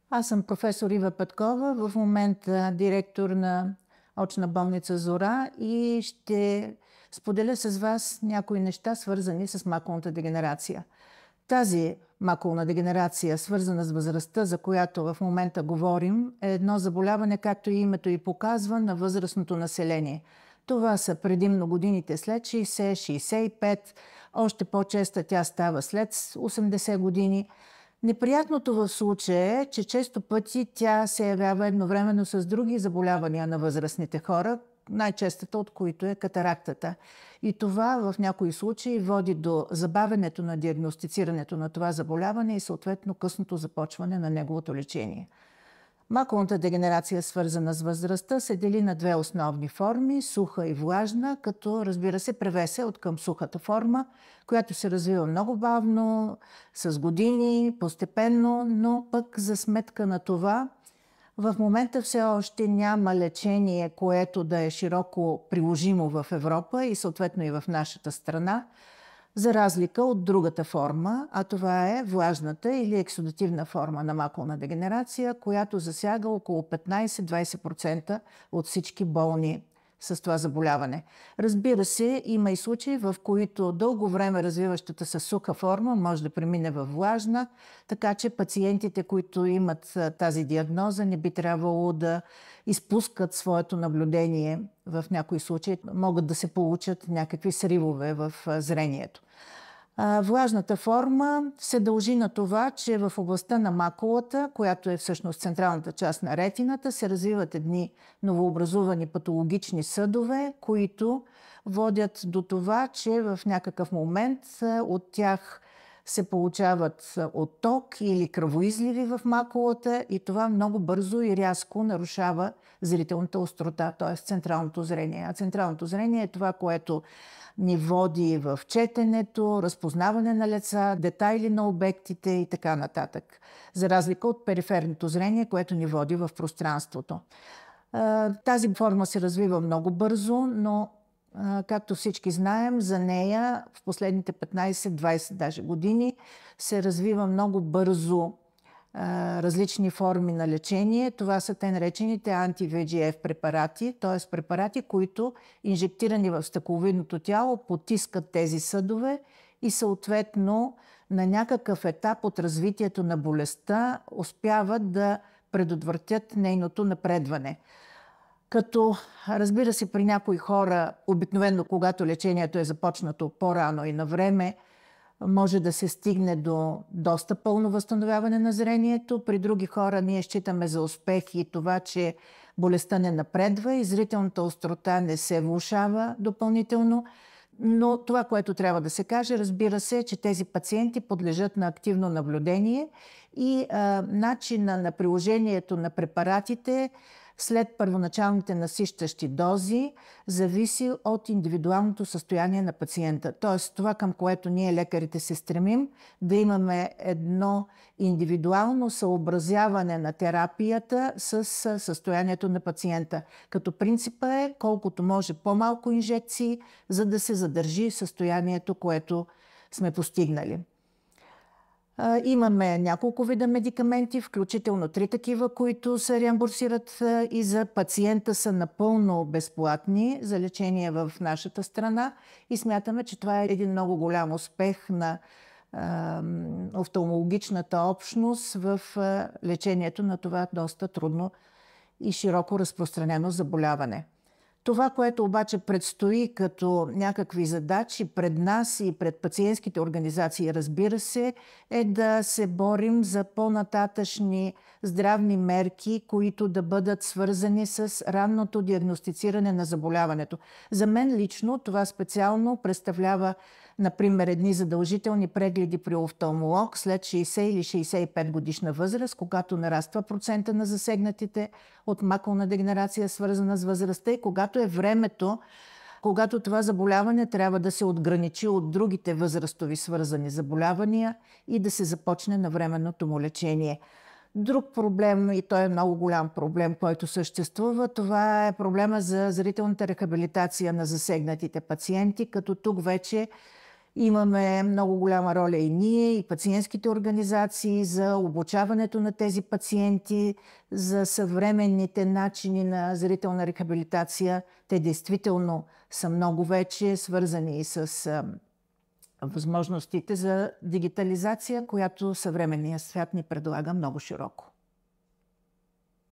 Аз съм професор Ива Петкова, в момента директор на очна болница „Зора“ и ще споделя с вас някои неща, свързани с макулната дегенерация. Тази макулна дегенерация, свързана с възрастта, за която в момента говорим, е едно заболяване, както и името й показва, на възрастното население. Това са предимно годините след 60, 65, още по-честа тя става след 80 години. Неприятното в случая е, че често пъти тя се явява едновременно с други заболявания на възрастните хора, най-честата от които е катарактата. И това в някои случаи води до забавянето на диагностицирането на това заболяване и съответно късното започване на неговото лечение. Макулната дегенерация, свързана с възрастта, се дели на две основни форми – суха и влажна, като разбира се превес е от към сухата форма, която се развива много бавно, с години, постепенно, но пък за сметка на това в момента все още няма лечение, което да е широко приложимо в Европа и съответно и в нашата страна, за разлика от другата форма, а това е влажната или ексудативна форма на макулна дегенерация, която засяга около 15-20% от всички болни с това заболяване. Разбира се, има и случаи, в които дълго време развиващата се суха форма може да премине във влажна, така че пациентите, които имат тази диагноза, не би трябвало да изпускат своето наблюдение. В някои случаи могат да се получат някакви сривове в зрението. Влажната форма се дължи на това, че в областта на макулата, която е всъщност централната част на ретината, се развиват едни новообразувани патологични съдове, които водят до това, че в някакъв момент от тях се получават отток или кръвоизливи в макулата и това много бързо и рязко нарушава зрителната острота, т.е. централното зрение. А централното зрение е това, което ни води в четенето, разпознаване на лица, детайли на обектите и така нататък. За разлика от периферното зрение, което ни води в пространството. Тази форма се развива много бързо, но както всички знаем, за нея в последните 15-20 даже години се развива много бързо различни форми на лечение. Това са те наречените анти-VEGF препарати, т.е. препарати, които инжектирани в стъкловидното тяло потискат тези съдове и съответно на някакъв етап от развитието на болестта успяват да предотвратят нейното напредване. Като, разбира се, при някои хора, обикновено когато лечението е започнато по-рано и на време, може да се стигне до доста пълно възстановяване на зрението. При други хора ние считаме за успех и това, че болестта не напредва и зрителната острота не се влошава допълнително. Но това, което трябва да се каже, разбира се, че тези пациенти подлежат на активно наблюдение и начина на приложението на препаратите след първоначалните насищащи дози зависи от индивидуалното състояние на пациента. Тоест това, към което ние лекарите се стремим, да имаме едно индивидуално съобразяване на терапията с състоянието на пациента. Като принципа е колкото може по-малко инжекции, за да се задържи състоянието, което сме постигнали. Имаме няколко вида медикаменти, включително 3 такива, които се реимбурсират и за пациента са напълно безплатни за лечение в нашата страна и смятаме, че това е един много голям успех на офталмологичната общност в лечението на това доста трудно и широко разпространено заболяване. Това, което обаче предстои като някакви задачи пред нас и пред пациентските организации, разбира се, е да се борим за по-нататъшни здравни мерки, които да бъдат свързани с ранното диагностициране на заболяването. За мен лично това специално представлява, например, едни задължителни прегледи при офталмолог след 60 или 65 годишна възраст, когато нараства процента на засегнатите от макулна дегенерация, свързана с възрастта и когато е времето, когато това заболяване трябва да се отграничи от другите възрастови свързани заболявания и да се започне навременното му лечение. Друг проблем, и той е много голям проблем, който съществува, това е проблема за зрителната рехабилитация на засегнатите пациенти, като тук вече Имаме много голяма роля и ние, и пациентските организации за обучаването на тези пациенти, за съвременните начини на зрителна рехабилитация. Те действително са много вече свързани с възможностите за дигитализация, която съвременният свят ни предлага много широко.